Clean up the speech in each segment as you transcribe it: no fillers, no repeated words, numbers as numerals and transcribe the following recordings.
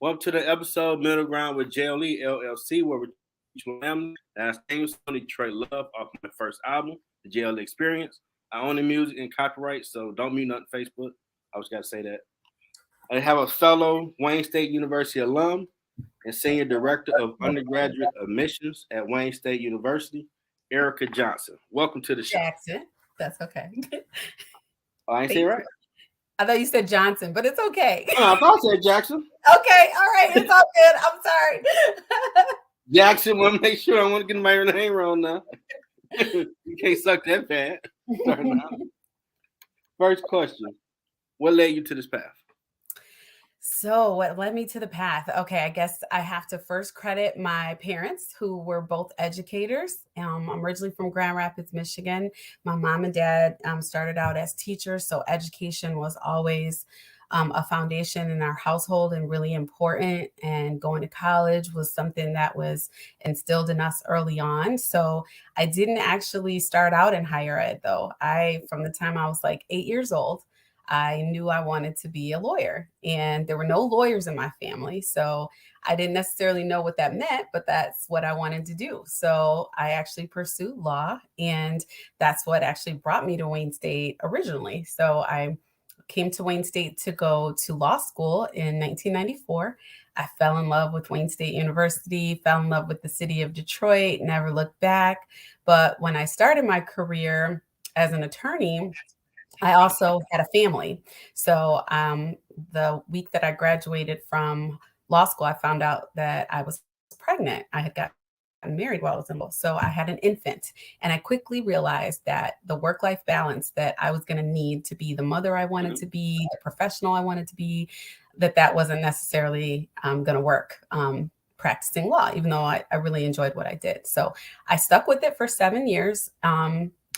Welcome to the episode Middle Ground with JLE, L.L.C, where we teach family. That's things on Detroit Love off my first album, the JLE Experience. I own the music and copyright, so don't mute nothing Facebook. I always got to say that. I have a fellow Wayne State University alum and senior director of undergraduate admissions at Wayne State University, Ericka Jackson. Welcome to the show. Jackson. That's okay. Oh, I ain't say it right. I thought you said Johnson, but it's okay. Oh, I thought I said Jackson. Okay, all right, it's all good. I'm sorry. Jackson, want to make sure I want to get my name wrong now. You can't suck that bad. First question: what led you to this path? So what led me to the path? Okay, I guess I have to first credit my parents who were both educators. I'm originally from Grand Rapids, Michigan. My mom and dad started out as teachers, so education was always a foundation in our household and really important. And going to college was something that was instilled in us early on. So I didn't actually start out in higher ed, though. From the time I was like 8 years old, I knew I wanted to be a lawyer, and there were no lawyers in my family. So I didn't necessarily know what that meant, but that's what I wanted to do. So I actually pursued law, and that's what actually brought me to Wayne State originally. So I came to Wayne State to go to law school in 1994. I fell in love with Wayne State University, fell in love with the city of Detroit, never looked back. But when I started my career as an attorney, I also had a family. So the week that I graduated from law school, I found out that I was pregnant. I had gotten married while I was in law. So I had an infant. And I quickly realized that the work-life balance that I was going to need to be the mother I wanted to be, the professional I wanted to be, that wasn't necessarily going to work. Practicing law, even though I really enjoyed what I did. So I stuck with it for 7 years.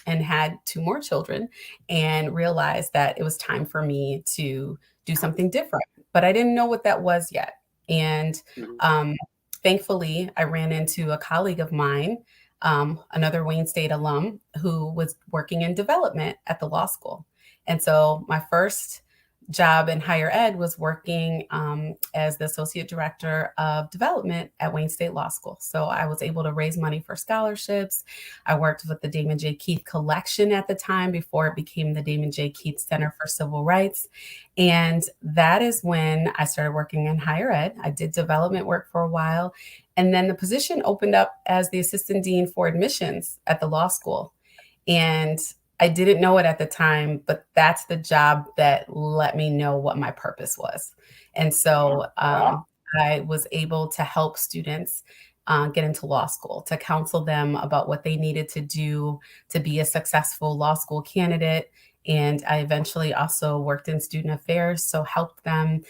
And had 2 more children and realized that it was time for me to do something different. But I didn't know what that was yet. And thankfully, I ran into a colleague of mine, another Wayne State alum, who was working in development at the law school. And so my first job in higher ed was working as the associate director of development at Wayne State Law School. So I was able to raise money for scholarships. I worked with the Damon J. Keith Collection at the time before it became the Damon J. Keith Center for Civil Rights. And that is when I started working in higher ed. I did development work for a while. And then the position opened up as the assistant dean for admissions at the law school. And I didn't know it at the time, but that's the job that let me know what my purpose was. And so I was able to help students get into law school, to counsel them about what they needed to do to be a successful law school candidate. And I eventually also worked in student affairs, so helped them,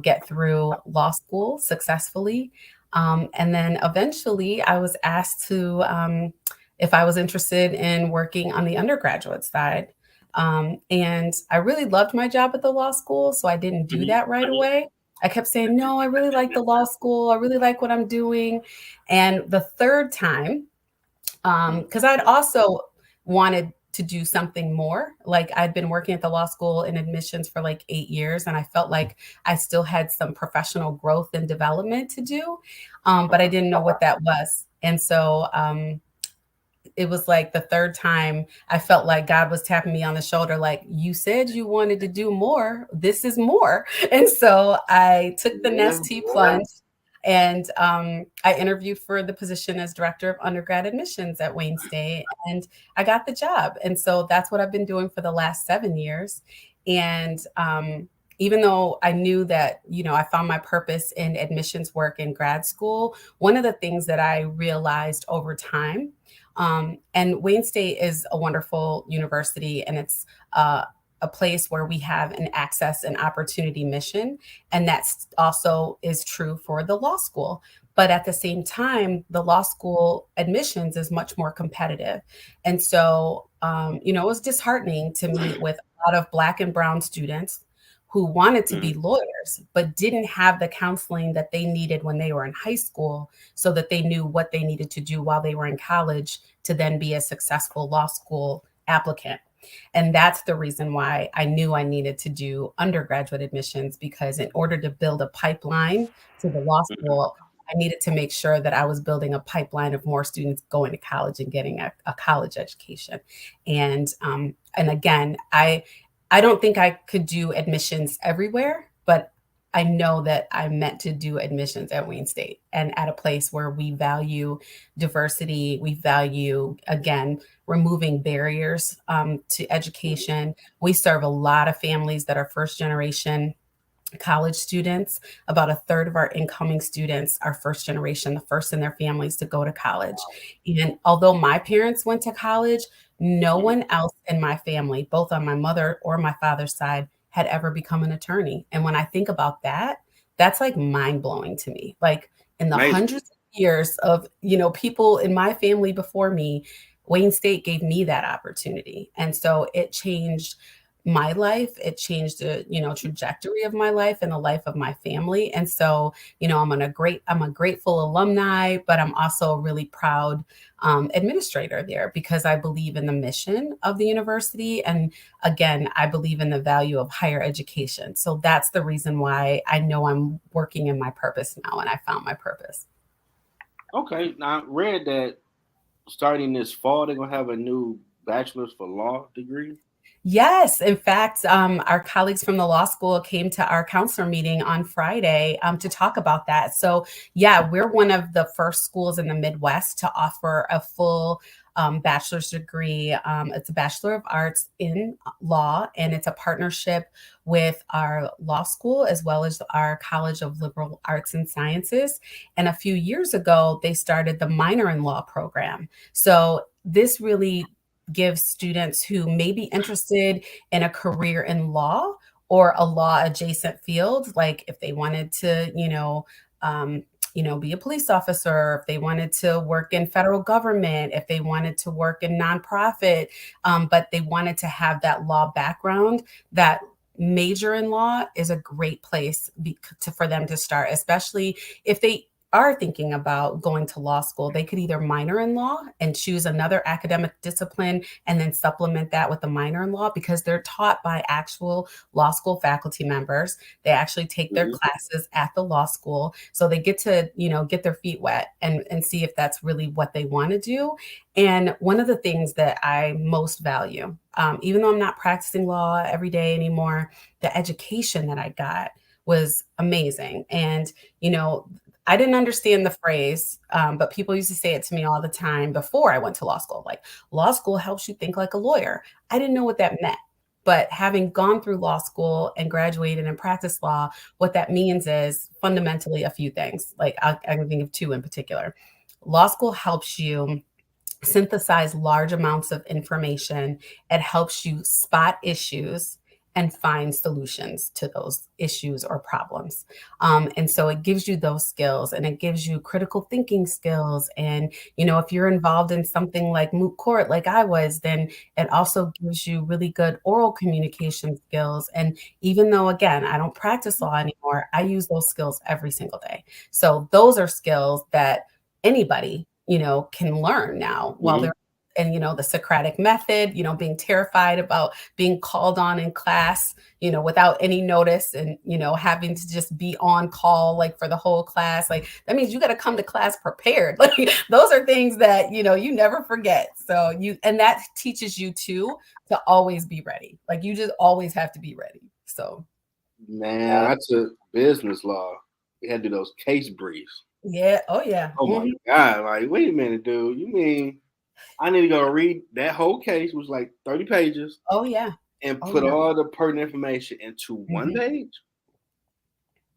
get through law school successfully. And then eventually I was asked to if I was interested in working on the undergraduate side. And I really loved my job at the law school, so I didn't do that right away. I kept saying, no, I really like the law school. I really like what I'm doing. And the third time, because I'd also wanted to do something more. Like I'd been working at the law school in admissions for like 8 years, and I felt like I still had some professional growth and development to do, but I didn't know what that was. And so it was like the third time I felt like God was tapping me on the shoulder, like, you said you wanted to do more. This is more. And so I took the Nestea plunge, and I interviewed for the position as director of undergrad admissions at Wayne State, and I got the job. And so that's what I've been doing for the last 7 years. And even though I knew that, I found my purpose in admissions work in grad school, one of the things that I realized over time, and Wayne State is a wonderful university, and it's a place where we have an access and opportunity mission. And that also is true for the law school. But at the same time, the law school admissions is much more competitive. And so, it was disheartening to meet with a lot of Black and brown students who wanted to be lawyers, but didn't have the counseling that they needed when they were in high school, so that they knew what they needed to do while they were in college to then be a successful law school applicant. And that's the reason why I knew I needed to do undergraduate admissions, because in order to build a pipeline to the law school, I needed to make sure that I was building a pipeline of more students going to college and getting a college education. And again, I don't think I could do admissions everywhere, but I know that I'm meant to do admissions at Wayne State and at a place where we value diversity. We value, again, removing barriers to education. We serve a lot of families that are first generation college students. About a third of our incoming students are first generation, the first in their families to go to college. And although my parents went to college, no one else in my family, both on my mother or my father's side, had ever become an attorney. And when I think about that, that's like mind blowing to me. Like in the Amazing. hundreds of years of, people in my family before me, Wayne State gave me that opportunity. And so it changed my life. It changed the, trajectory of my life and the life of my family. And so, I'm a grateful alumni, but I'm also a really proud administrator there, because I believe in the mission of the university. And again, I believe in the value of higher education. So that's the reason why I know I'm working in my purpose now, and I found my purpose. Okay, now I read that starting this fall, they're gonna have a new bachelor's for law degree. Yes, in fact, our colleagues from the law school came to our counselor meeting on Friday to talk about that. So, yeah, we're one of the first schools in the Midwest to offer a full bachelor's degree. It's a Bachelor of Arts in Law, and it's a partnership with our law school as well as our College of Liberal Arts and Sciences. And a few years ago, they started the minor in law program. So, this really gives students who may be interested in a career in law or a law adjacent field, like if they wanted to, be a police officer, if they wanted to work in federal government, if they wanted to work in nonprofit, but they wanted to have that law background, that major in law is a great place for them to start, especially if they are thinking about going to law school. They could either minor in law and choose another academic discipline and then supplement that with a minor in law, because they're taught by actual law school faculty members. They actually take their classes at the law school. So they get to, get their feet wet and see if that's really what they want to do. And one of the things that I most value, even though I'm not practicing law every day anymore, the education that I got was amazing. And, I didn't understand the phrase, but people used to say it to me all the time before I went to law school. Like, law school helps you think like a lawyer. I didn't know what that meant. But having gone through law school and graduated and practiced law, what that means is fundamentally a few things. Like, I can think of two in particular. Law school helps you synthesize large amounts of information. It helps you spot issues and find solutions to those issues or problems. And so it gives you those skills, and it gives you critical thinking skills. And, if you're involved in something like moot court, like I was, then it also gives you really good oral communication skills. And even though, again, I don't practice law anymore, I use those skills every single day. So those are skills that anybody, can learn now while they're, and, the Socratic method, being terrified about being called on in class, without any notice, and, having to just be on call, like for the whole class. Like, that means you got to come to class prepared. Like, those are things that, you never forget. So and that teaches you too, to always be ready. Like, you just always have to be ready. So. Man, I took business law. We had to do those case briefs. Yeah. Oh, yeah. Oh my God. Like, wait a minute, dude. You mean I need to go read that whole case, which was like 30 pages, Oh, yeah. and Oh, put yeah. all the pertinent information into one page?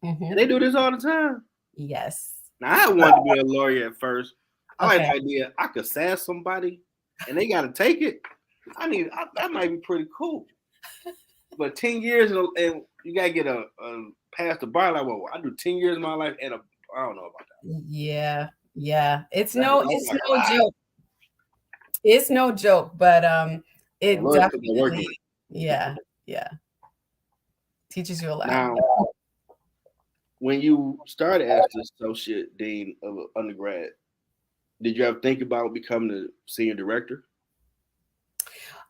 And they do this all the time. Yes. Now, I wanted to be a lawyer at first. I like Okay. the idea I could sass somebody and they got to take it. That might be pretty cool. But 10 years and you got to get a past the bar. Like, well, I do 10 years of my life and I don't know about that. Yeah. Yeah. It's Like, no joke. It's no joke, but it lawyers put their work in. definitely, yeah, teaches you a lot. Now, when you started as the associate dean of undergrad, did you ever think about becoming the senior director?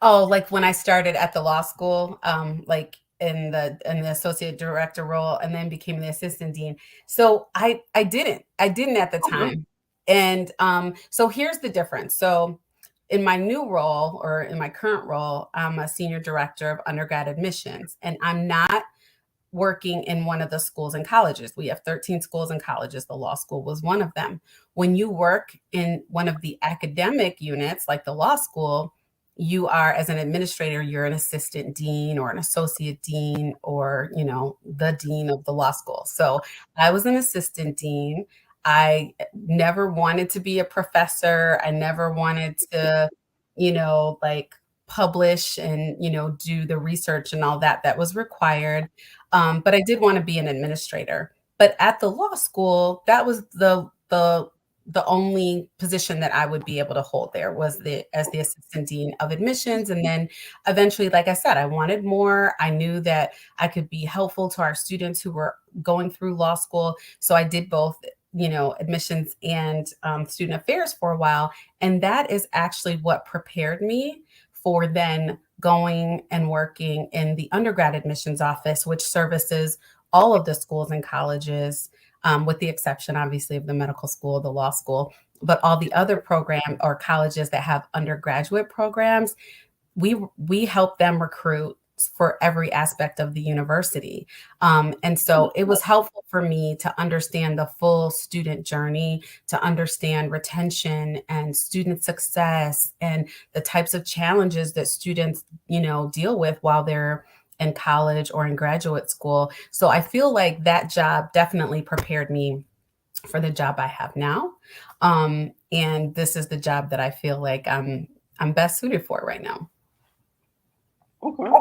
Oh, like when I started at the law school, like in the associate director role, and then became the assistant dean. So I didn't at the Okay. time. And so here's the difference. So in my new role, or in my current role, I'm a senior director of undergrad admissions, and I'm not working in one of the schools and colleges. We have 13 schools and colleges. The law school was one of them. When you work in one of the academic units, like the law school, you are, as an administrator, you're an assistant dean or an associate dean, or, the dean of the law school. So I was an assistant dean. I never wanted to be a professor. I never wanted to, like publish and, do the research and all that that was required. But I did want to be an administrator. But at the law school, that was the only position that I would be able to hold there, was as the assistant dean of admissions. And then eventually, like I said, I wanted more. I knew that I could be helpful to our students who were going through law school. So I did both, admissions and student affairs for a while. And that is actually what prepared me for then going and working in the undergrad admissions office, which services all of the schools and colleges, with the exception, obviously, of the medical school, the law school, but all the other program or colleges that have undergraduate programs, we help them recruit for every aspect of the university. And so it was helpful for me to understand the full student journey, to understand retention and student success, and the types of challenges that students, deal with while they're in college or in graduate school. So I feel like that job definitely prepared me for the job I have now. And this is the job that I feel like I'm best suited for right now. Okay.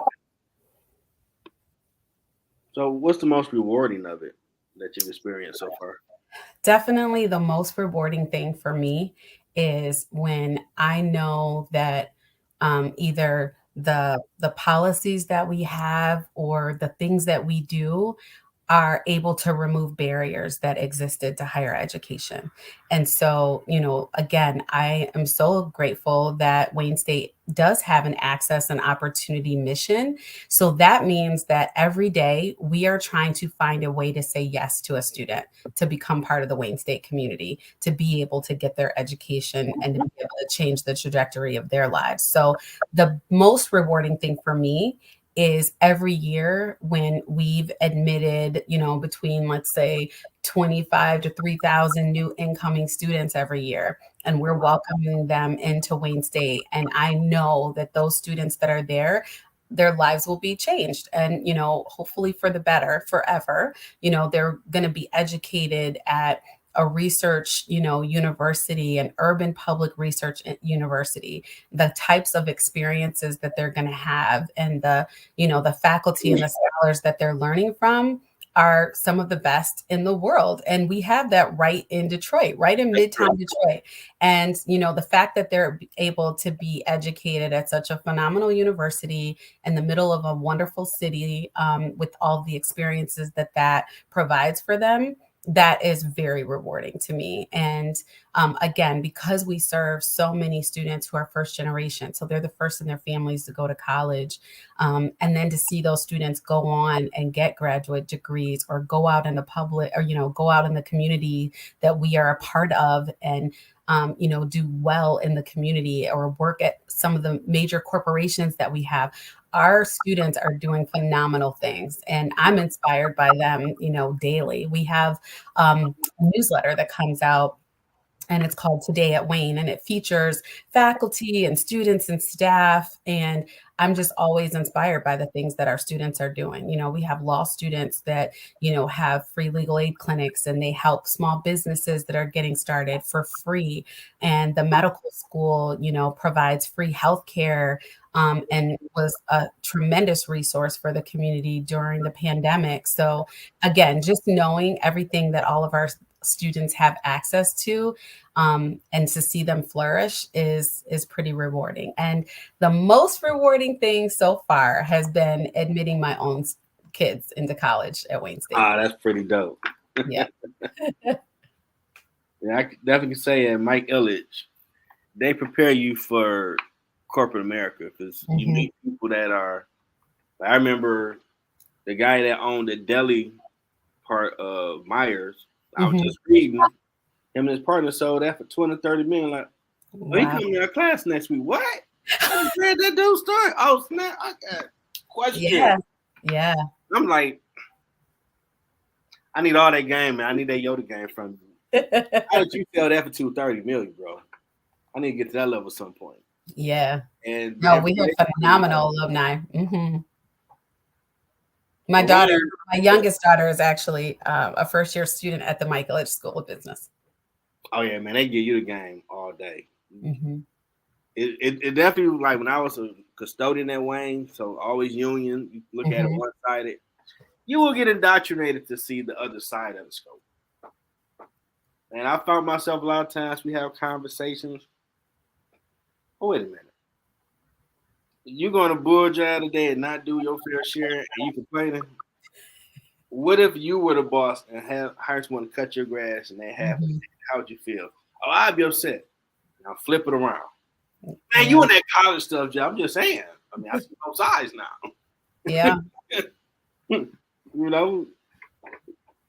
So, what's the most rewarding of it that you've experienced so far? Definitely the most rewarding thing for me is when I know that either the policies that we have or the things that we do are able to remove barriers that existed to higher education. And so, again, I am so grateful that Wayne State does have an access and opportunity mission. So that means that every day we are trying to find a way to say yes to a student to become part of the Wayne State community, to be able to get their education and to be able to change the trajectory of their lives. So the most rewarding thing for me is every year when we've admitted, between, let's say, 25 to 3,000 new incoming students every year, and we're welcoming them into Wayne State. And I know that those students that are there, their lives will be changed, and, hopefully for the better forever. They're going to be educated at a research, university, an urban public research university. The types of experiences that they're going to have, and the faculty and the scholars that they're learning from, are some of the best in the world. And we have that right in Detroit, right in Midtown Detroit. And, the fact that they're able to be educated at such a phenomenal university in the middle of a wonderful city, with all the experiences that provides for them, that is very rewarding to me. And again, because we serve so many students who are first generation, so they're the first in their families to go to college, and then to see those students go on and get graduate degrees, or go out in the public, or go out in the community that we are a part of, and do well in the community, or work at some of the major corporations that we have. Our students are doing phenomenal things, and I'm inspired by them, daily. We have a newsletter that comes out, and it's called Today at Wayne, and it features faculty and students and staff. And I'm just always inspired by the things that our students are doing. We have law students that, have free legal aid clinics, and they help small businesses that are getting started for free. And the medical school, provides free healthcare, and was a tremendous resource for the community during the pandemic. So again, just knowing everything that all of our students have access to, and to see them flourish is pretty rewarding. And the most rewarding thing so far has been admitting my own kids into college at Wayne State. That's pretty dope. Yeah. Yeah, I could definitely say at Mike Illich, they prepare you for corporate America because you Mm-hmm. meet people that are. I remember the guy that owned the deli part of Myers. I was Mm-hmm. just reading him and his partner sold that for 20-30 million. Like, oh, he Wow. coming to our class next week. What? I just read that dude's story. Oh snap! I got question. Yeah. Yeah. I'm like, I need all that game, man. I need that Yoda game from you. How did you sell that for 230 million, bro? I need to get to that level at some point. Yeah. And No, we everybody, have phenomenal alumni. Mm-hmm. My but one daughter, year, my youngest daughter is actually a first year student at the Michaelich School of Business. oh yeah, man, they give you the game all day. Mm-hmm. It definitely was like when I was a custodian at Wayne, so always union. You look at it Mm-hmm. one sided. You will get indoctrinated to see the other side of the scope. And I found myself a lot of times we have conversations. Oh wait a minute, you're going to bull job today and not do your fair share, and you complaining. What if you were the boss and have hired someone to cut your grass and they have it? Mm-hmm. How would you feel? Oh, I'd be upset. Now flip it around. Man, Yeah. you in that college stuff, Joe. I'm just saying. I mean, I see both sides now. Yeah. You know,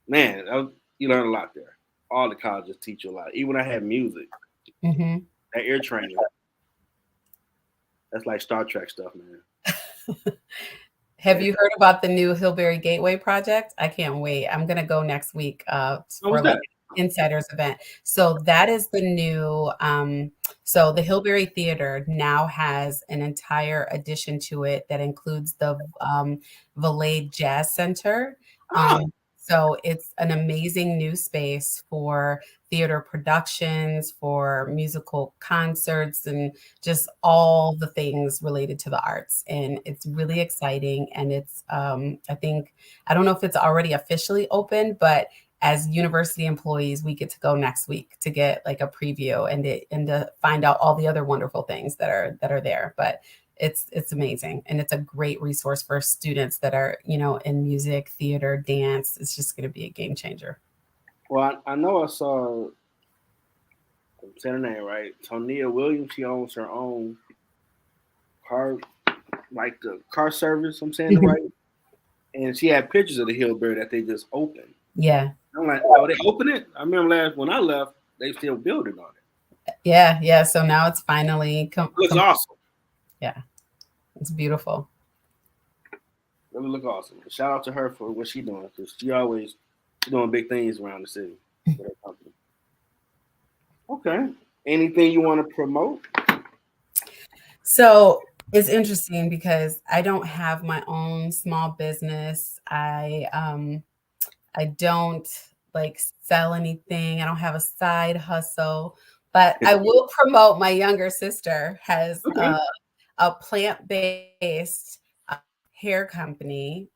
man, you learn a lot there. All the colleges teach you a lot. Even when I had music, Mm-hmm. that ear training, that's like Star Trek stuff, man. Have you heard about the new Hillberry Gateway project? I can't wait. I'm gonna go next week What was for like that? insiders event. So that is the new so the Hillberry Theater now has an entire addition to it that includes the Valet Jazz Center. Oh, So it's an amazing new space for theater productions, for musical concerts, and just all the things related to the arts. And it's really exciting. And it's, I think, I don't know if it's already officially open, but as university employees, we get to go next week to get like a preview and to find out all the other wonderful things that are there. But it's amazing, and it's a great resource for students that are in music, theater, dance. It's just going to be a game changer. well, I know I saw, I'm saying her name right, Tonia Williams. She owns her own car, like the car service. I'm saying it Mhm. right. And she had pictures of the Hillberry that they just opened. Yeah, I'm like, oh, they open it? I remember last when I left, they still building on it. yeah. So now it's finally Looks awesome. yeah, it's beautiful. Really look awesome. Shout out to her for what she's doing because she doing big things around the city for her company. Okay. Anything you want to promote? So it's interesting because I don't have my own small business. I don't like sell anything. I don't have a side hustle, but I will promote my younger sister has Okay. a plant-based hair company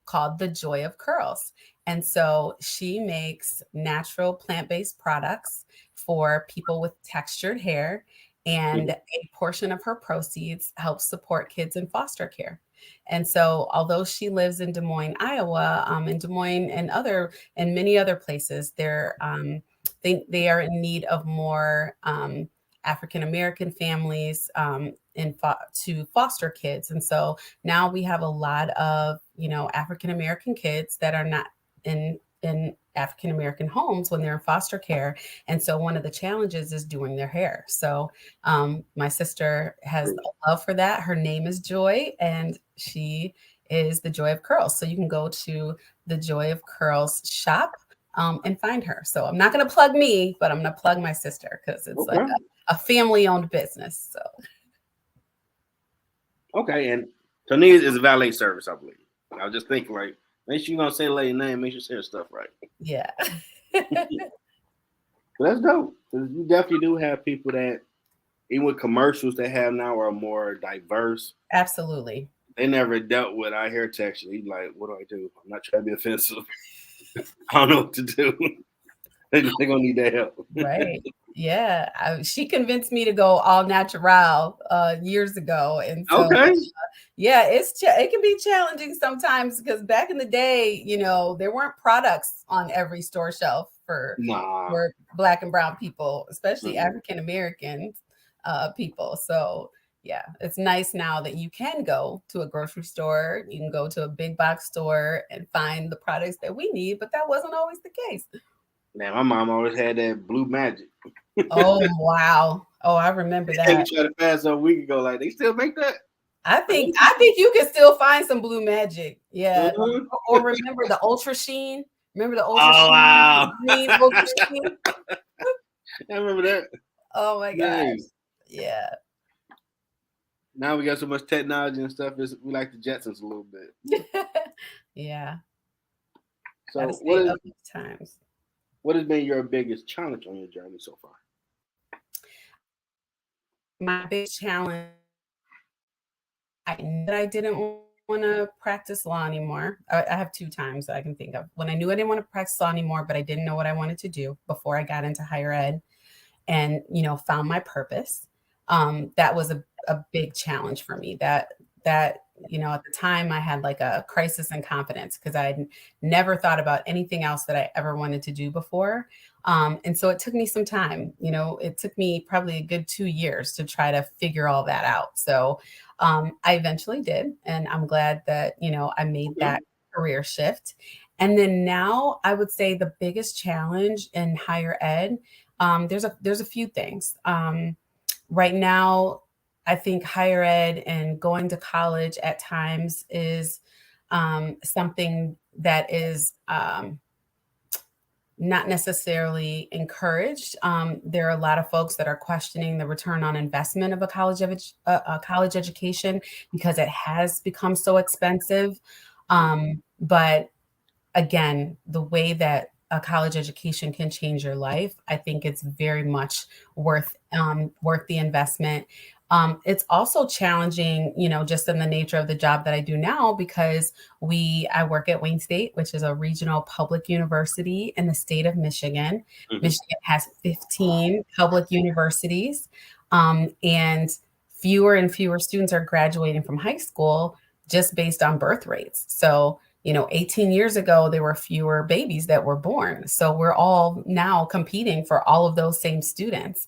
called The Joy of Curls. And so she makes natural plant-based products for people with textured hair. And a portion of her proceeds helps support kids in foster care. And so, although she lives in Des Moines, Iowa, in Des Moines and many other places, they are in need of more African American families to foster kids. And so now we have a lot of African American kids that are not in African American homes when they're in foster care. And so one of the challenges is doing their hair. So my sister has a love for that. Her name is Joy, and she is the Joy of Curls. So you can go to the Joy of Curls shop and find her. So I'm not going to plug me, but I'm going to plug my sister because it's like Okay. a family owned business. So Okay. And Tonia is a valet service, I believe. I was just thinking, like, make sure you're going to say the lady name, make sure you say her stuff right. yeah. But that's dope. 'Cause you definitely do have people that, even with commercials they have now, are more diverse. Absolutely. They never dealt with our hair texture. He's like, what do I do? I'm not trying to be offensive. I don't know what to do. They're gonna need that help. Right. Yeah. She convinced me to go all natural years ago. And so, Okay. yeah, it can be challenging sometimes because back in the day, there weren't products on every store shelf Nah. for Black and brown people, especially Mm-mm. African American people. So, Yeah, it's nice now that you can go to a grocery store, you can go to a big box store and find the products that we need, but that wasn't always the case. Man, my mom always had that blue magic. Oh, wow. Oh, I remember Hey, that. we tried to pass a week ago. Like, they still make that? I think you can still find some blue magic. Yeah. Uh-huh. Or remember the Ultra Sheen? Remember the Ultra Oh Sheen? The wow! green Ultra Sheen? I remember that. Oh my gosh. Dang. Yeah. Now we got so much technology and stuff. We like the Jetsons a little bit. Yeah. So, Gotta stay up with the times. what has been your biggest challenge on your journey so far? My big challenge, I knew that I didn't want to practice law anymore. I have two times that I can think of. When I knew I didn't want to practice law anymore, but I didn't know what I wanted to do before I got into higher ed and, found my purpose. That was a big challenge for me. That at the time I had like a crisis in confidence because I had never thought about anything else that I ever wanted to do before. And so it took me some time. It took me probably a good 2 years to try to figure all that out. So I eventually did, and I'm glad that I made that career shift. And then now I would say the biggest challenge in higher ed, there's a few things. Right now, I think higher ed and going to college at times is something that is not necessarily encouraged. There are a lot of folks that are questioning the return on investment of a college education because it has become so expensive. But again, the way that a college education can change your life, I think it's very much worth the investment. It's also challenging, just in the nature of the job that I do now, because I work at Wayne State, which is a regional public university in the state of Michigan. Mhm. Michigan has 15 public universities, and fewer and fewer students are graduating from high school just based on birth rates. So 18 years ago, there were fewer babies that were born. So we're all now competing for all of those same students.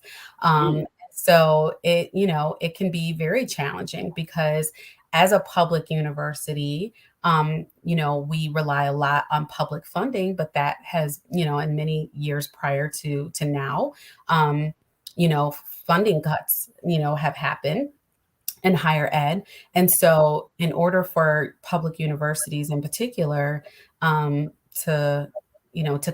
So it can be very challenging because as a public university, we rely a lot on public funding, but that has, in many years prior to now, funding cuts, have happened in higher ed. And so in order for public universities in particular to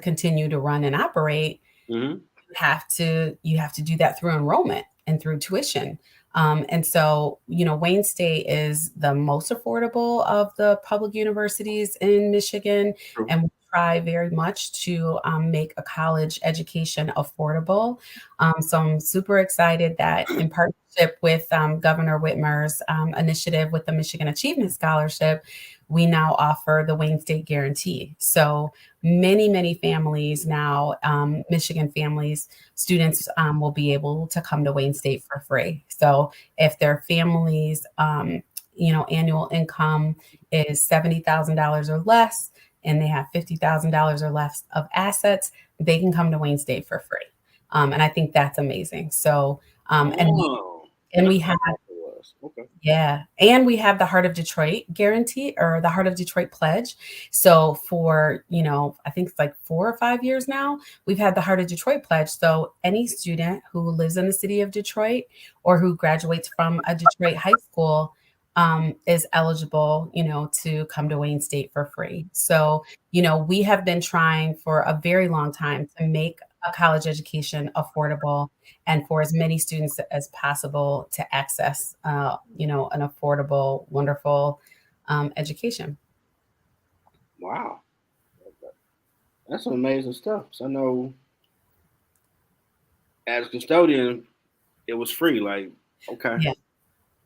continue to run and operate, Mm-hmm. you have to do that through enrollment and through tuition. And so, Wayne State is the most affordable of the public universities in Michigan, True. and we try very much to make a college education affordable. So I'm super excited that in partnership with Governor Whitmer's initiative with the Michigan Achievement Scholarship, we now offer the Wayne State Guarantee. So many families now, Michigan families, students will be able to come to Wayne State for free. So if their families, annual income is $70,000 or less, and they have $50,000 or less of assets, they can come to Wayne State for free. And I think that's amazing. So, and we have Okay. yeah. And we have the Heart of Detroit guarantee or the Heart of Detroit pledge. So for, I think it's like 4 or 5 years now, we've had the Heart of Detroit pledge. So any student who lives in the city of Detroit or who graduates from a Detroit high school is eligible, to come to Wayne State for free. So, we have been trying for a very long time to make a college education affordable and for as many students as possible to access, an affordable, wonderful education. Wow. That's some amazing stuff. So I know as a custodian, it was free. Like, okay. Yeah. As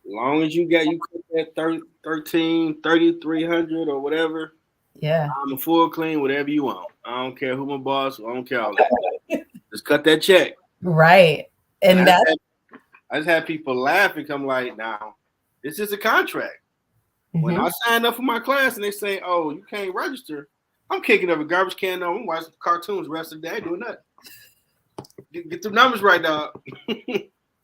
long as you cut that 3,300 or whatever, Yeah. I'm a full clean, whatever you want. I don't care who my boss, I don't care all that. Just cut that check. Right. And I just had people laughing. I'm like, now, this is a contract. When I sign up for my class and they say, oh, you can't register, I'm kicking up a garbage can. I'm watching cartoons the rest of the day, doing nothing. Get the numbers right, dog.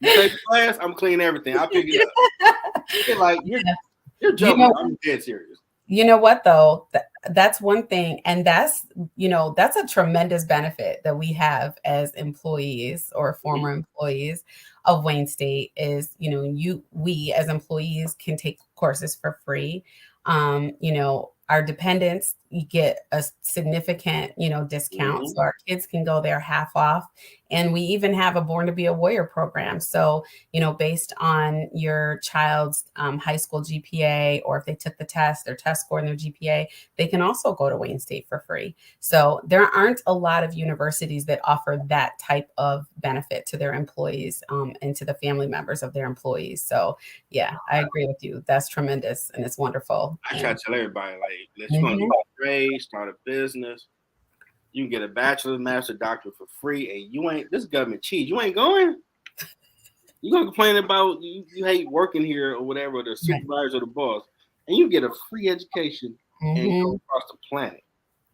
You take the class, I'm clean everything. I pick it up. They're like, you're You joking. know, I'm dead serious. you know what though? That's one thing, and that's a tremendous benefit that we have as employees or former employees of Wayne State is, we as employees can take courses for free. Our dependents, you get a significant, discount. Mm-hmm. So our kids can go there half off. And we even have a Born to be a Warrior program. So, based on your child's high school GPA, or if they took the test, their test score and their GPA, they can also go to Wayne State for free. So there aren't a lot of universities that offer that type of benefit to their employees, and to the family members of their employees. So yeah, I agree with you. That's tremendous and it's wonderful. I try And to tell everybody, like, let's you want to mhm, trade, start a business. You can get a bachelor's, master, doctorate for free, and you ain't this government cheat. You ain't going. You gonna complain about you hate working here or whatever, the right. supervisor or the boss, and you get a free education and go Mhm. across the planet.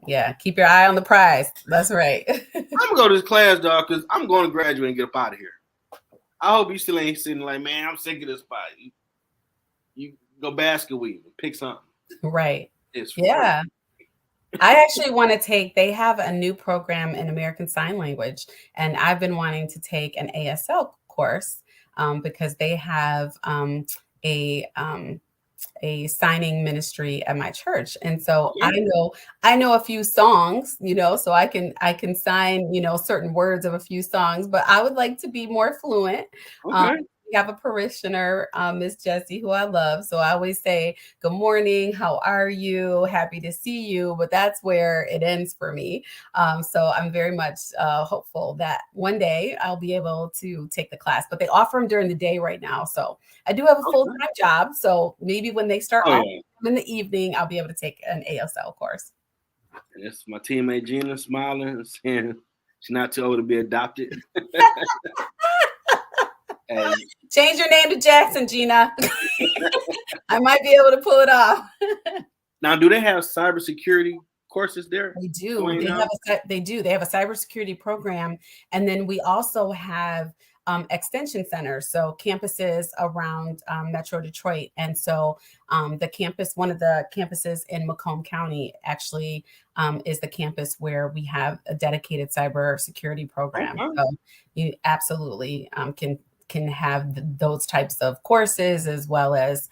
Yeah, keep your eye on the prize. That's right. I'm gonna go to this class, dog, because I'm going to graduate and get up out of here. I hope you still ain't sitting like, man, I'm sick of this spot. You go basket weave and pick something. Right. It's free. Yeah. I actually want to they have a new program in American Sign Language, and I've been wanting to take an ASL course, because they have a um, a signing ministry at my church. And so Okay. I know a few songs, so I can sign, certain words of a few songs, but I would like to be more fluent. Um, Okay. we have a parishioner, Miss Jessie, who I love. So I always say, good morning, how are you? Happy to see you. But that's where it ends for me. So I'm very much hopeful that one day I'll be able to take the class, but they offer them during the day right now. So I do have a Okay. full-time job, so maybe when they start Oh off yeah. in the evening, I'll be able to take an ASL course. And it's my teammate Gina smiling and saying she's not too old to be adopted. And Change your name to Jackson, Gina. I might be able to pull it off. now, do they have cybersecurity courses there? They do. Going now? They do. They have a cybersecurity program, and then we also have extension centers, so campuses around Metro Detroit. And so one of the campuses in Macomb County, actually is the campus where we have a dedicated cybersecurity program. Okay. So you absolutely can have those types of courses, as well as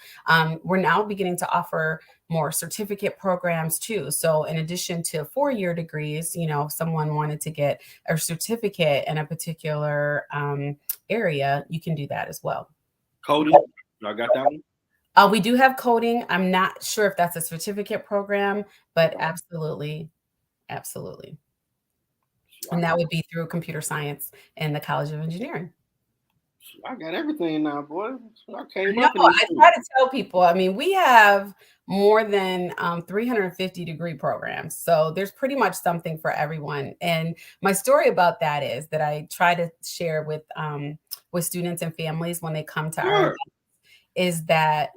we're now beginning to offer more certificate programs too. So in addition to 4-year degrees, if someone wanted to get a certificate in a particular area, you can do that as well. Coding. I got that one. We do have coding. I'm not sure if that's a certificate program, but absolutely, absolutely. And that would be through computer science and the College of Engineering. I got everything now, boy. I came No, up in this I school. try to tell people, I mean, we have more than 350 degree programs. So there's pretty much something for everyone. And my story about that is that I try to share with students and families when they come to our Sure. event, is that,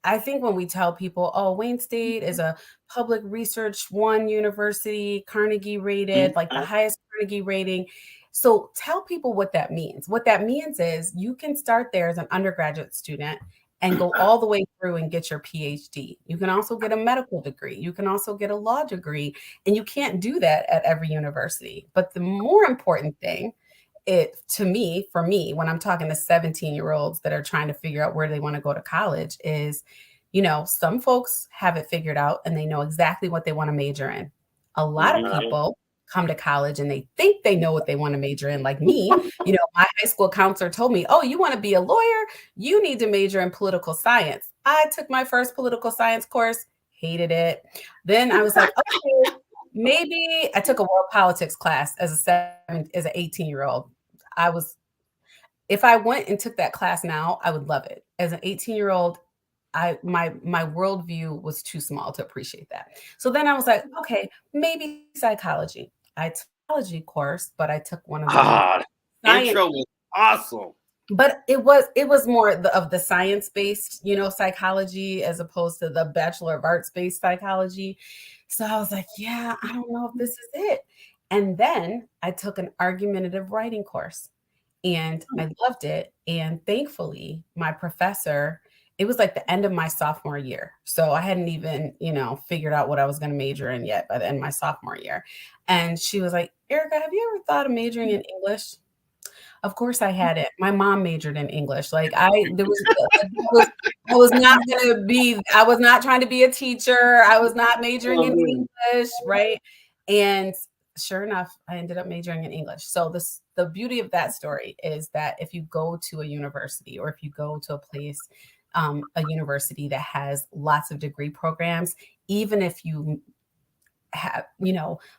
I think when we tell people, oh, Wayne State is a public research one university, Carnegie rated, like the highest Carnegie rating. So tell people what that means. What that means is you can start there as an undergraduate student and go all the way through and get your PhD. You can also get a medical degree. You can also get a law degree. And you can't do that at every university. But the more important thing, for me, when I'm talking to 17-year-olds that are trying to figure out where they want to go to college, is, some folks have it figured out and they know exactly what they want to major in. A lot of Mhm. people come to college and they think they know what they want to major in, like me. My high school counselor told me, oh, you want to be a lawyer? You need to major in political science. I took my first political science course, hated it. Then I was like, okay, maybe I took a world politics class as an 18-year-old. I was If I went and took that class now, I would love it. As an 18-year-old, my worldview was too small to appreciate that. So then I was like, okay, maybe psychology. I took a psychology course, but I took one of the Ah, science, intro was awesome. but it was more of the science-based, psychology, as opposed to the Bachelor of Arts-based psychology. So I was like, yeah, I don't know if this is it. And then I took an argumentative writing course. and I loved it. And thankfully, my professor, it was like the end of my sophomore year. So I hadn't even, figured out what I was going to major in yet by the end of my sophomore year. And she was like, Erica, have you ever thought of majoring in English? Of course I had it. My mom majored in English. Like I was not gonna be, I was not trying to be a teacher. I was not majoring in English, right? And sure enough, I ended up majoring in English. So the beauty of that story is that if you go to a university or if you go to a place, a university that has lots of degree programs, even if you have,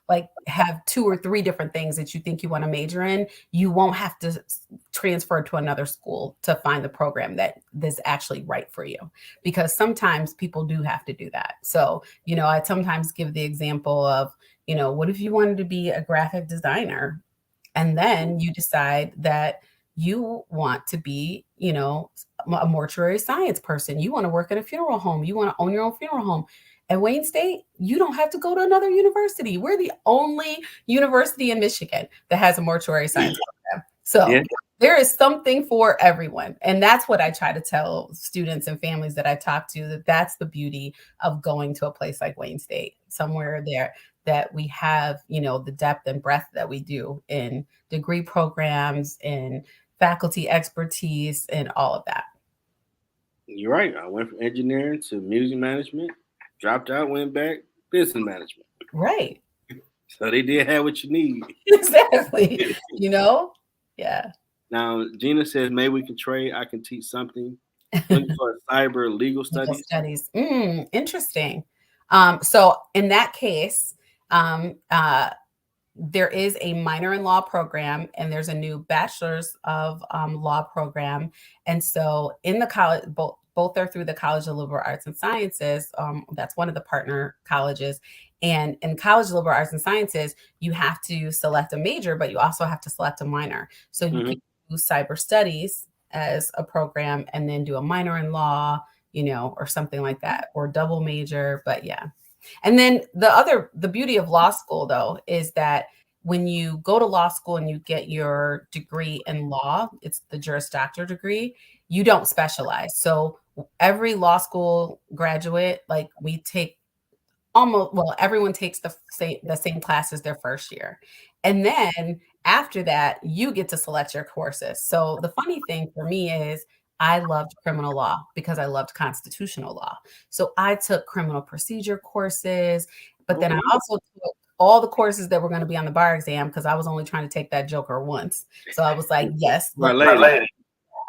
like have two or three different things that you think you want to major in, you won't have to transfer to another school to find the program that is actually right for you. Because sometimes people do have to do that. So, I sometimes give the example of, what if you wanted to be a graphic designer and then you decide that you want to be, a mortuary science person. You want to work at a funeral home. You want to own your own funeral home. At Wayne State, you don't have to go to another university. We're the only university in Michigan that has a mortuary science program. So there is something for everyone. And that's what I try to tell students and families that I talk to, that that's the beauty of going to a place like Wayne State, somewhere there that we have, the depth and breadth that we do in degree programs and faculty expertise and all of that. You're right. I went from engineering to music management, dropped out, went back, business management. Right. So they did have what you need. Exactly. Yeah. Now, Gina says, maybe we can trade. I can teach something. Looking for cyber legal studies. Interesting. So in that case, there is a minor in law program and there's a new bachelor's of law program. And so in the college, both are through the College of Liberal Arts and Sciences. That's one of the partner colleges. And in College of Liberal Arts and Sciences, you have to select a major, but you also have to select a minor. So you can do cyber studies as a program and then do a minor in law, or something like that, or double major. But yeah. And then the beauty of law school, though, is that when you go to law school and you get your degree in law, it's the Juris Doctor degree, you don't specialize. So every law school graduate, like we take everyone takes the same classes their first year. And then after that, you get to select your courses. So the funny thing for me is I loved criminal law because I loved constitutional law. So I took criminal procedure courses, but then I also took all the courses that were going to be on the bar exam because I was only trying to take that joker once. So I was like, yes, My lady.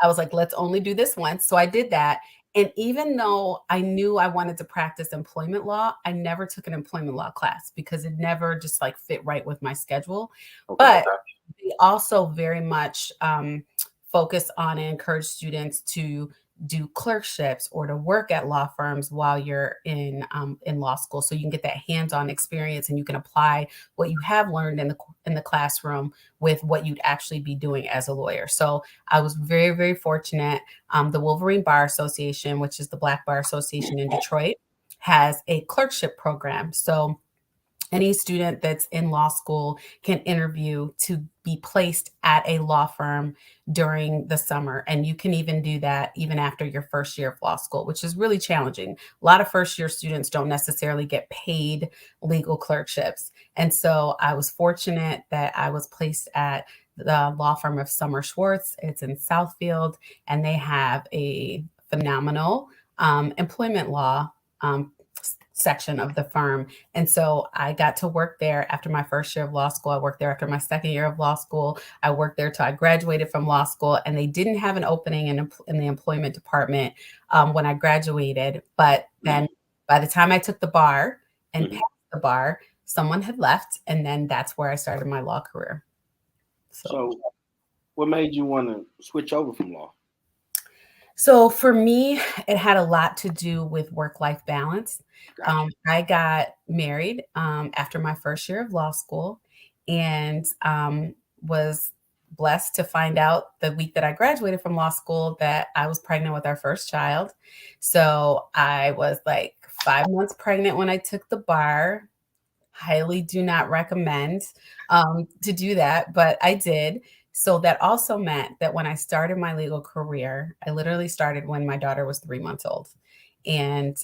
I was like, let's only do this once. So I did that. And even though I knew I wanted to practice employment law, I never took an employment law class because it never just like fit right with my schedule. But we also very much focus on and encourage students to do clerkships or to work at law firms while you're in law school, so you can get that hands-on experience and you can apply what you have learned in the classroom with what you'd actually be doing as a lawyer. So I was very, very fortunate. The Wolverine Bar Association, which is the Black Bar Association in Detroit, has a clerkship program. So any student that's in law school can interview to be placed at a law firm during the summer. And you can even do that even after your first year of law school, which is really challenging. A lot of first year students don't necessarily get paid legal clerkships. And so I was fortunate that I was placed at the law firm of Summer Schwartz. It's in Southfield, and they have a phenomenal employment law section of the firm. And so I got to work there after my first year of law school. I worked there after my second year of law school. I worked there till I graduated from law school, and they didn't have an opening in the employment department when I graduated. But then by the time I took the bar and passed the bar, someone had left, and then that's where I started my law career. So what made you want to switch over from law? So for me, it had a lot to do with work-life balance. I got married after my first year of law school, and was blessed to find out the week that I graduated from law school that I was pregnant with our first child. So I was like 5 months pregnant when I took the bar. Highly do not recommend to do that, but I did. So that also meant that when I started my legal career, I literally started when my daughter was 3 months old. And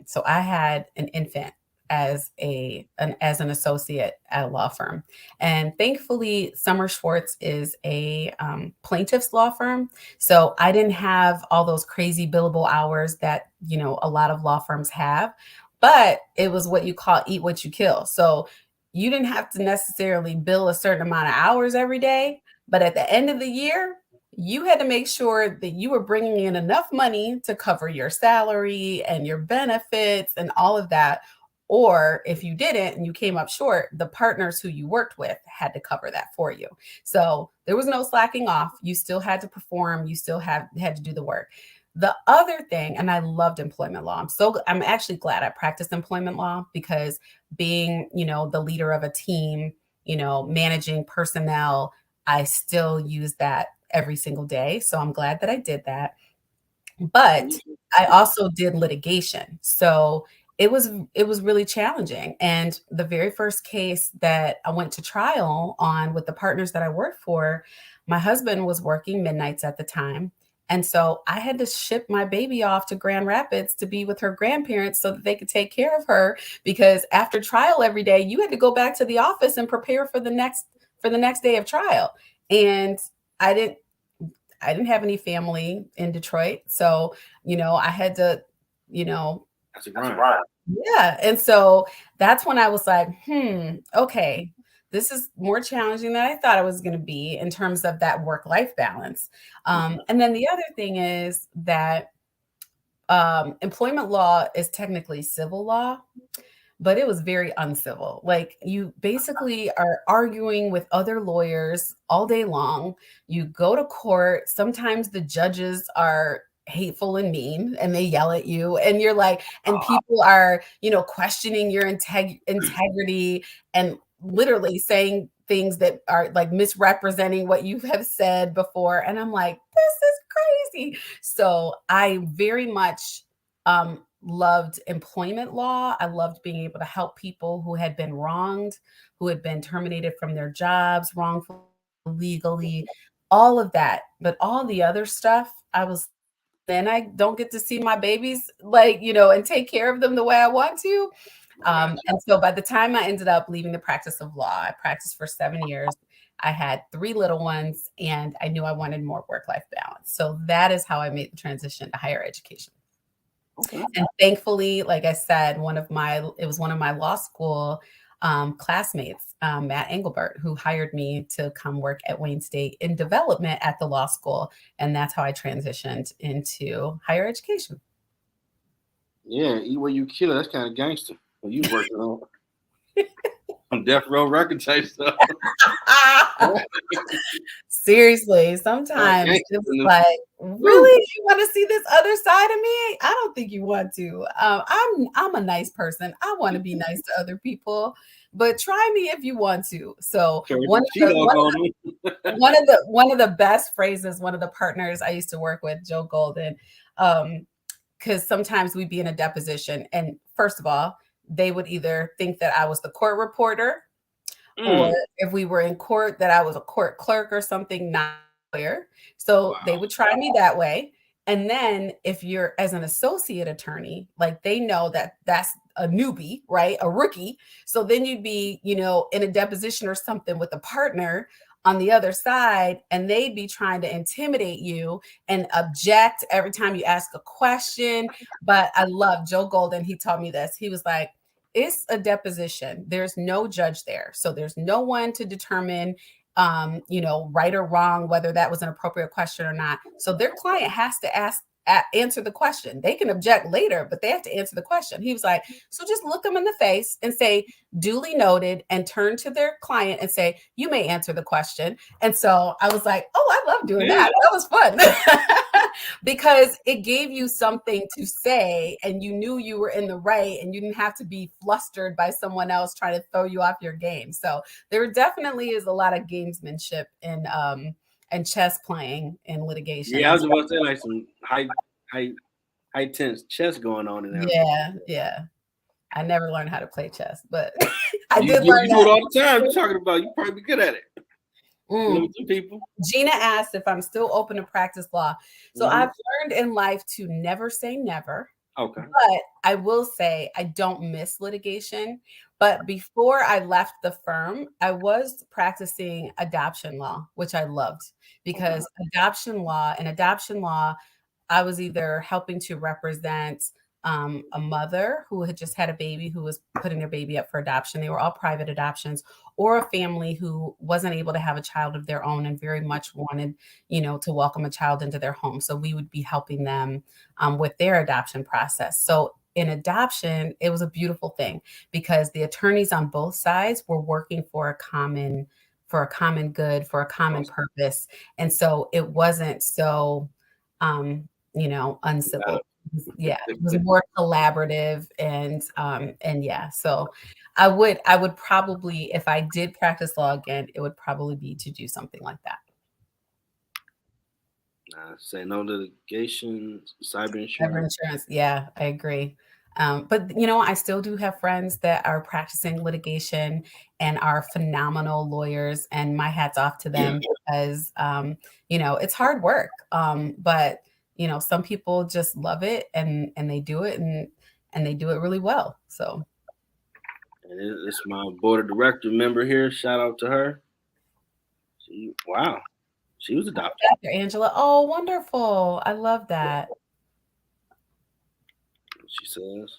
so I had an infant as an associate at a law firm, and thankfully Summer Schwartz is a plaintiff's law firm, so I didn't have all those crazy billable hours that a lot of law firms have, but it was what you call eat what you kill. So you didn't have to necessarily bill a certain amount of hours every day, but at the end of the year you had to make sure that you were bringing in enough money to cover your salary and your benefits and all of that. Or if you didn't and you came up short, the partners who you worked with had to cover that for you. So there was no slacking off. You still had to perform. You still had to do the work. The other thing, and I loved employment law. I'm actually glad I practiced employment law, because being, the leader of a team, managing personnel, I still use that every single day. So I'm glad that I did that. But I also did litigation. So it was really challenging. And the very first case that I went to trial on with the partners that I worked for, my husband was working midnights at the time. And so I had to ship my baby off to Grand Rapids to be with her grandparents so that they could take care of her, because after trial every day, you had to go back to the office and prepare for the next day of trial. And I didn't have any family in Detroit. So, I had to, That's a grind. yeah. And so that's when I was like, okay, this is more challenging than I thought it was going to be in terms of that work-life balance. And then the other thing is that employment law is technically civil law, but it was very uncivil. Like, you basically are arguing with other lawyers all day long. You go to court. Sometimes the judges are hateful and mean and they yell at you, and you're like, and people are, questioning your integrity and literally saying things that are like misrepresenting what you have said before. And I'm like, this is crazy. So I very much loved employment law. I loved being able to help people who had been wronged, who had been terminated from their jobs wrongfully, legally, all of that. But all the other stuff, then I don't get to see my babies, and take care of them the way I want to. And so by the time I ended up leaving the practice of law, I practiced for 7 years. I had 3 little ones, and I knew I wanted more work-life balance. So that is how I made the transition to higher education. Okay. And thankfully, like I said, it was one of my law school classmates, Matt Engelbert, who hired me to come work at Wayne State in development at the law school. And that's how I transitioned into higher education. Yeah, eat what you kill. That's kind of gangster. Well, you working on death row record type stuff. Seriously, sometimes it's like, really, you want to see this other side of me? I don't think you want to. I'm a nice person. I want to be nice to other people, but try me if you want to. So one of the best phrases, one of the partners I used to work with, Joe Golden, because sometimes we'd be in a deposition, and first of all, they would either think that I was the court reporter, or if we were in court, that I was a court clerk or something, not clear. So they would try me that way. And then if you're as an associate attorney, like, they know that that's a newbie, right? A rookie. So then you'd be, in a deposition or something with a partner on the other side, and they'd be trying to intimidate you and object every time you ask a question. But I love Joe Golden. He taught me this. He was like, it's a deposition. There's no judge there. So there's no one to determine, right or wrong, whether that was an appropriate question or not. So their client has to answer the question. They can object later, but they have to answer the question. He was like, so just look them in the face and say, duly noted, and turn to their client and say, you may answer the question. And so I was like, oh, I love doing that. That was fun. Because it gave you something to say, and you knew you were in the right, and you didn't have to be flustered by someone else trying to throw you off your game. So there definitely is a lot of gamesmanship and chess playing in litigation. Yeah, I was about to say, like, some high tense chess going on in there. Yeah. I never learned how to play chess, but I did learn that. You do it all the time. You're talking about, you probably be good at it. Mm. Look at you people. Gina asked if I'm still open to practice law. So Mhm. I've learned in life to never say never. Okay. But I will say I don't miss litigation. But before I left the firm, I was practicing adoption law, which I loved Okay. because adoption law, I was either helping to represent a mother who had just had a baby who was putting their baby up for adoption. They were all private adoptions, or a family who wasn't able to have a child of their own and very much wanted, to welcome a child into their home. So we would be helping them with their adoption process. So in adoption, it was a beautiful thing because the attorneys on both sides were working for a common good, for a common Awesome. purpose. And so it wasn't so Got uncivil. Yeah, it was it. more collaborative and yeah. So I would probably, if I did practice law again, it would probably be to do something like that. Say no litigation, cyber Cyber insurance. insurance, yeah, I agree. But I still do have friends that are practicing litigation and are phenomenal lawyers, and my hat's off to them because it's hard work. But some people just love it and they do it and they do it really well. So And it's my board of director member here. Shout out to her. Wow, she was adopted. Dr. Angela, oh, wonderful. I love that. She says,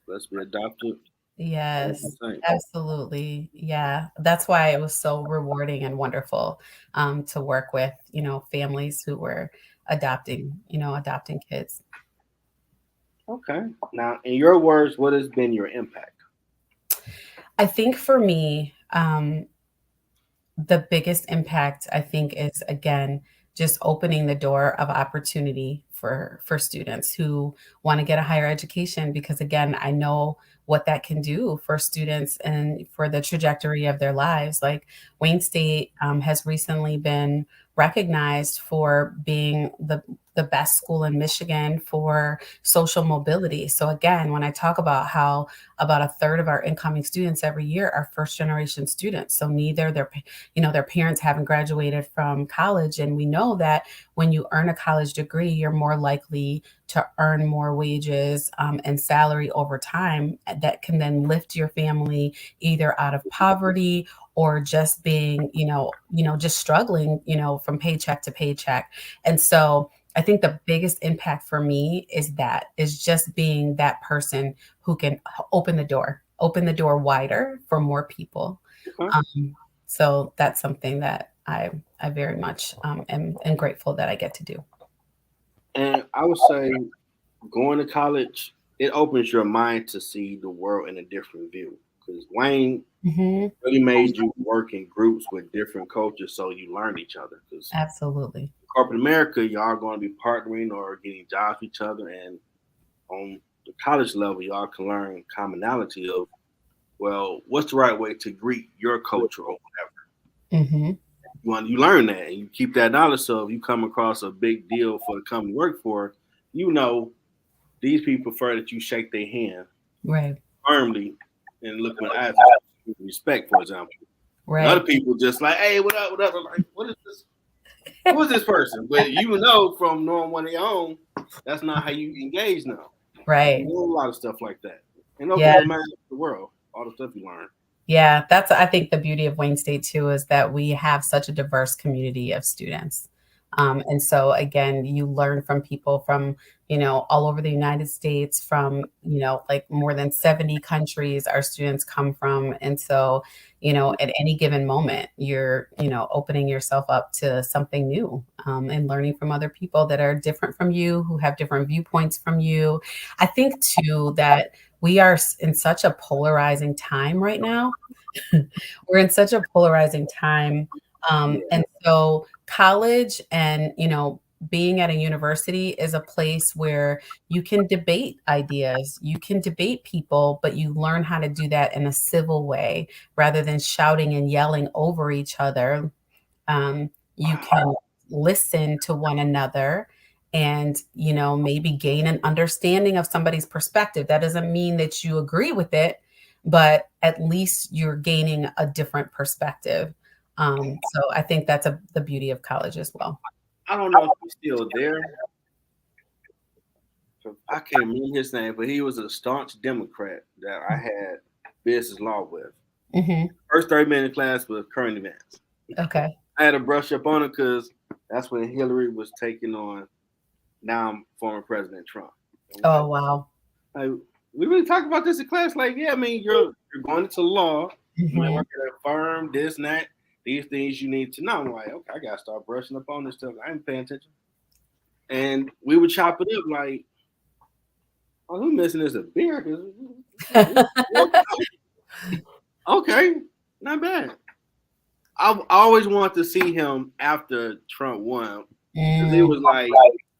"Let's be adopted." Yes, 100%. absolutely. Yeah, that's why it was so rewarding and wonderful to work with, families who were adopting kids. Okay. Now, in your words, what has been your impact? I think for me, the biggest impact I think is again just opening the door of opportunity for students who want to get a higher education because again I know what that can do for students and for the trajectory of their lives. Like Wayne State has recently been recognized for being the best school in Michigan for social mobility. So again, when I talk about how about a third of our incoming students every year are first generation students, so neither their parents haven't graduated from college. And we know that when you earn a college degree, you're more likely to earn more wages and salary over time that can then lift your family either out of poverty or just being, just struggling, from paycheck to paycheck. And so I think the biggest impact for me is just being that person who can open the door wider for more people. Okay. So that's something that I very much am grateful that I get to do. And I would say going to college, it opens your mind to see the world in a different view. Because Wayne Hmm. really made you work in groups with different cultures so you learn each other. Because Absolutely. corporate America, y'all going to be partnering or getting jobs with each other. And on the college level, y'all can learn commonality of, well, what's the right way to greet your culture or whatever. Hmm. You learn that and you keep that knowledge. So if you come across a big deal for the company you work for, you know these people prefer that you shake their hand Right. firmly and look in the eyes with respect, for example. And other Right. people just like, hey, what up, what up? I'm like, what is this? Who is this person? But you know from knowing one of your own, that's not how you engage now. You Right. know a lot of stuff like that. And open Yeah. your mind to the world, all the stuff you learn. Yeah, that's I think the beauty of Wayne State too is that we have such a diverse community of students. And so again, you learn from people from, all over the United States, from, like more than 70 countries our students come from. And so, at any given moment, you're, opening yourself up to something new and learning from other people that are different from you, who have different viewpoints from you. I think too that we are in such a polarizing time right now. We're in such a polarizing time. Yeah. And so college and, being at a university is a place where you can debate ideas, you can debate people, but you learn how to do that in a civil way rather than shouting and yelling over each other. You can listen to one another and maybe gain an understanding of somebody's perspective. That doesn't mean that you agree with it, but at least you're gaining a different perspective. So I think that's the beauty of college as well. I don't know if he's still there. I can't remember his name, but he was a staunch Democrat that I had business law with. Mm-hmm. First 30 minute class was current events. Okay. I had to brush up on it because that's when Hillary was taking on now former President Trump. Oh, wow. Like, we really talk about this in class. Like, yeah, I mean, you're going into law, you might work at a firm, this and that. These things you need to know. I'm like, okay, I gotta start brushing up on this stuff. I ain't paying attention. And we would chop it up like, oh, who's missing is a beer. Okay, not bad. I've always wanted to see him after Trump won because he was like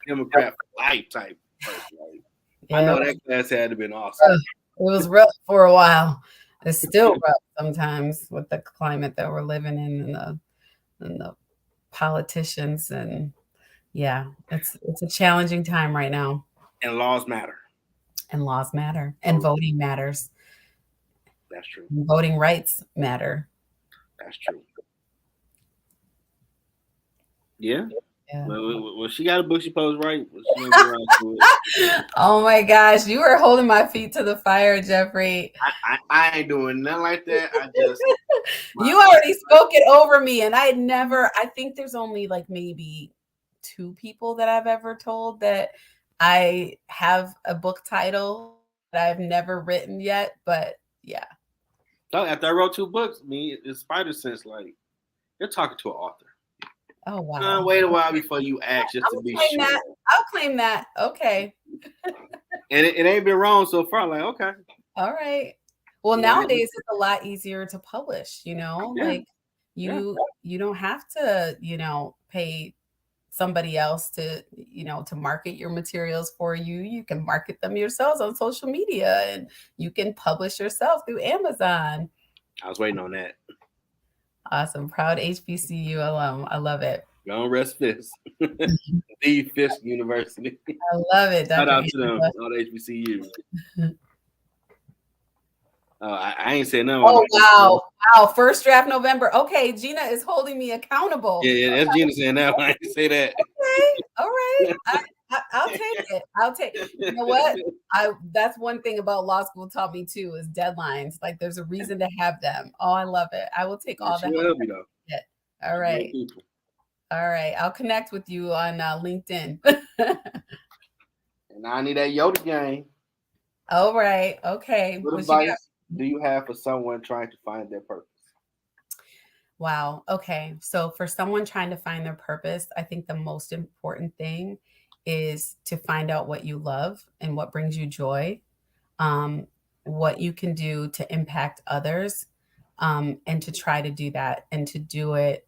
Democrat for life type person. Like, Yeah. I know that class had to been awesome. It was rough for a while. It's still rough sometimes with the climate that we're living in and the politicians, and yeah, it's a challenging time right now. And laws matter. And laws matter, and voting matters. That's true. And voting rights matter. That's true. Yeah. Yeah. Well, she got a book she posed right. Oh my gosh, you were holding my feet to the fire, Jeffrey. I ain't doing nothing like that. I just you already spoke it over me, and I think there's only like maybe 2 people that I've ever told that I have a book title that I've never written yet, but yeah. So after I wrote 2 books, it's Spider Sense, like you're talking to an author. Oh wow. Wait a while before you ask, just to be sure. I'll claim that. Okay. And it ain't been wrong so far. Like, okay. All right. Well, nowadays it's a lot easier to publish, like you don't have to, pay somebody else to, to market your materials for you. You can market them yourselves on social media, and you can publish yourself through Amazon. I was waiting on that. Awesome. Proud HBCU alum. I love it. Don't rest Fisk. The Fisk University. I love it. Shout out to them, all the HBCU. I ain't saying nothing. Oh, wow. Wow. First draft November. Okay. Gina is holding me accountable. Yeah, that's Gina saying that. I ain't say that. Okay. All right. I'll take it. You know what? That's one thing about law school taught me too, is deadlines. Like there's a reason to have them. Oh, I love it. I will take all that. All right. All right. I'll connect with you on LinkedIn. And I need that Yoda game. All right. Okay. What advice do you have for someone trying to find their purpose? Wow. Okay. So for someone trying to find their purpose, I think the most important thing is to find out what you love and what brings you joy, what you can do to impact others, and to try to do that and to do it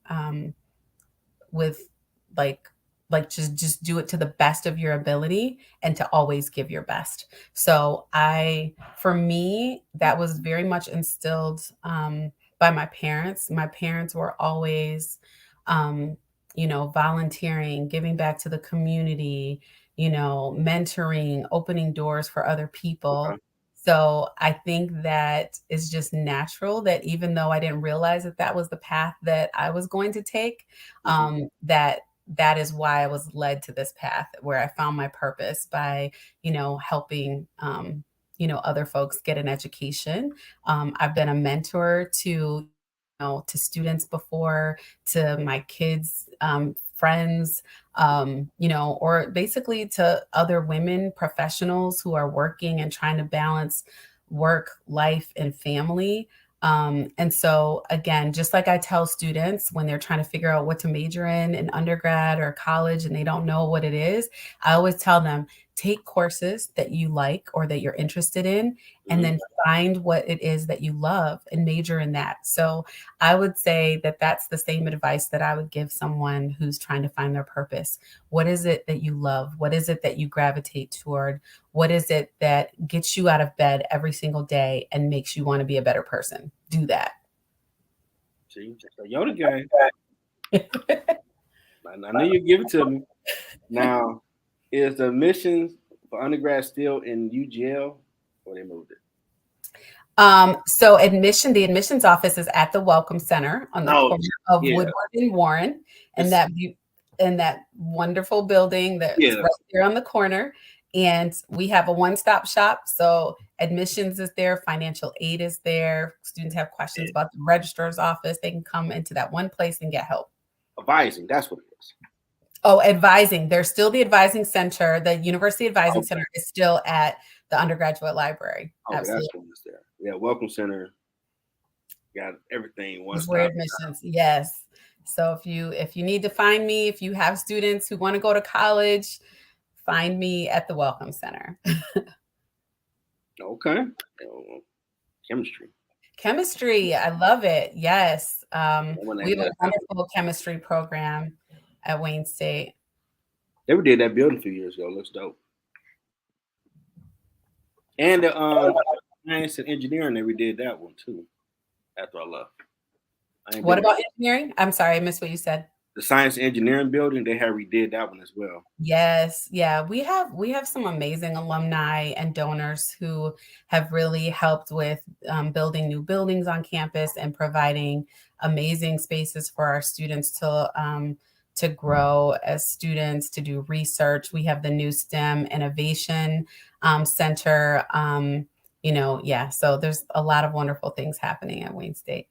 with just do it to the best of your ability and to always give your best. So for me, that was very much instilled by my parents. My parents were always, volunteering, giving back to the community, mentoring, opening doors for other people. Okay. So I think that is just natural that even though I didn't realize that was the path that I was going to take, that is why I was led to this path where I found my purpose by, helping, other folks get an education. I've been a mentor to students before, to my kids, friends, or basically to other women professionals who are working and trying to balance work, life, and family. And so again, just like I tell students when they're trying to figure out what to major in undergrad or college and they don't know what it is, I always tell them, take courses that you like or that you're interested in, and then find what it is that you love and major in that. So I would say that that's the same advice that I would give someone who's trying to find their purpose. What is it that you love? What is it that you gravitate toward? What is it that gets you out of bed every single day and makes you want to be a better person? Do that. See, Yoda game. I know you give it to me. Now, is the admissions for undergrad still in UGL, or they moved it? So the admissions office is at the Welcome Center on the corner of yeah. Woodward and Warren, and that wonderful building that's Yeah. right there on the corner. And we have a one-stop shop. So admissions is there, financial aid is there. Students have questions about the registrar's office, they can come into that one place and get help. Advising, that's what it is. Oh, advising. There's still the advising center. The University Advising Center is still at the undergraduate library. Okay, Absolutely. that's what it's there. Yeah, Welcome Center got everything. It's where admissions. Yes. So if you need to find me, if you have students who want to go to college, find me at the Welcome Center. Okay. Chemistry. I love it. Yes. We have a wonderful chemistry program at Wayne State. They redid that building a few years ago. It looks dope. And the science and engineering, they redid that one too after I left. What about engineering? I'm sorry, I missed what you said. The science and engineering building, they have redid that one as well. Yes. Yeah. We have some amazing alumni and donors who have really helped with building new buildings on campus and providing amazing spaces for our students to grow as students, to do research. We have the new STEM Innovation Center. So there's a lot of wonderful things happening at Wayne State.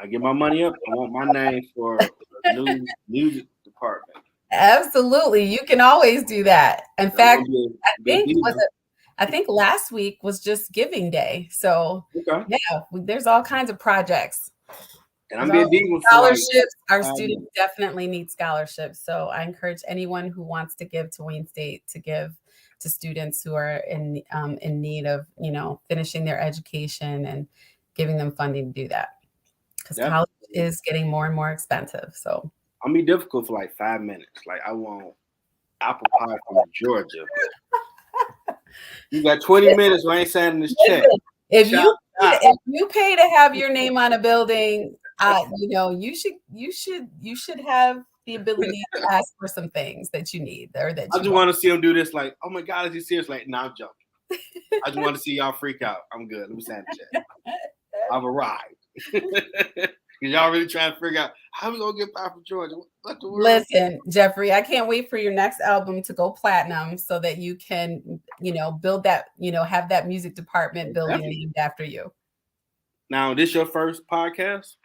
I get my money up. I want my name for a new music department. Absolutely. You can always do that. In fact, I think last week was just Giving Day. So yeah, there's all kinds of projects. And I'm being deep with scholarships. Our students definitely need scholarships. So I encourage anyone who wants to give to Wayne State to give to students who are in need of, finishing their education and giving them funding to do that. Because college is getting more and more expensive. So I'll be difficult for like 5 minutes. Like I want apple pie from Georgia. You got 20 minutes. I ain't signing this check. If you pay to have your name on a building, you should have the ability to ask for some things that you need or that I just want to see them do this. Like, oh my God, is he serious? Like, nah, I'm joking. I just want to see y'all freak out. I'm good. Let me sign the check. I've arrived. Y'all really trying to figure out how we gonna get pie from Georgia. What the world? Listen, Jeffrey, I can't wait for your next album to go platinum so that you can, build that, have that music department building named after you. Now, this your first podcast?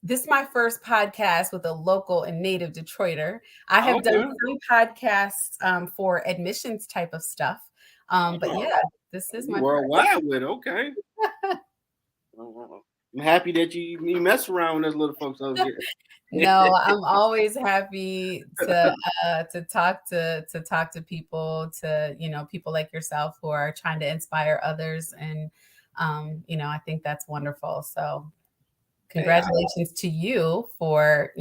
This is my first podcast with a local and native Detroiter. I have done some podcasts for admissions type of stuff. But yeah, this is my worldwide with okay. I'm happy that you mess around with those little folks over here. No, I'm always happy to talk to people, people like yourself who are trying to inspire others, and I think that's wonderful. So congratulations to you for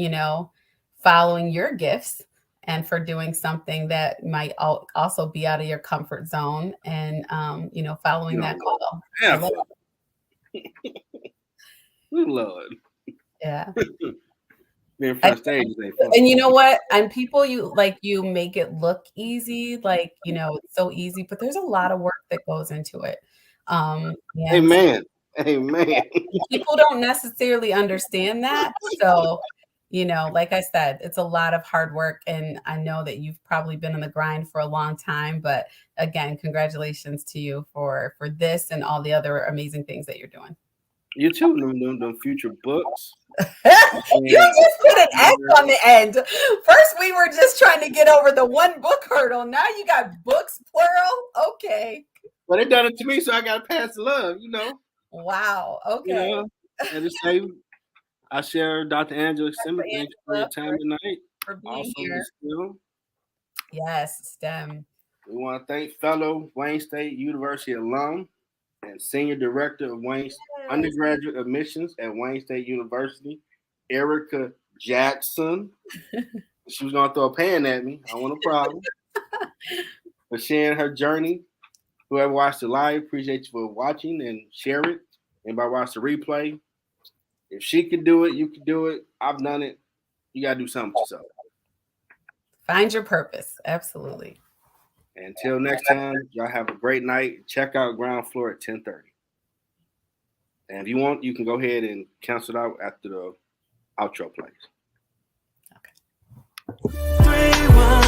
following your gifts and for doing something that might also be out of your comfort zone and following that call. Yeah. Lord. Yeah. And you know what? And people you make it look easy, it's so easy, but there's a lot of work that goes into it. Amen. People don't necessarily understand that. So, like I said, it's a lot of hard work. And I know that you've probably been on the grind for a long time. But again, congratulations to you for this and all the other amazing things that you're doing. You too, them future books. You just put an X on the end. First, we were just trying to get over the one book hurdle. Now you got books, plural. Okay. Well, they done it to me, so I got to pass the love, Wow. Okay. And just say, I share Dr. Angela Simmons. Thank you for your time tonight. For being here. Yes, STEM. We want to thank fellow Wayne State University alum and Senior Director of Wayne Undergraduate Admissions at Wayne State University, Ericka Jackson. She was going to throw a pan at me. I don't want a problem. For sharing her journey. Whoever watched the live, appreciate you for watching and share it. Anybody watch the replay? If she could do it, you could do it. I've done it. You got to do something for yourself. Find your purpose. Absolutely. Until next time, y'all have a great night. Check out Ground Floor at 10:30. And if you want, you can go ahead and cancel it out after the outro plays. Okay. 3, 1.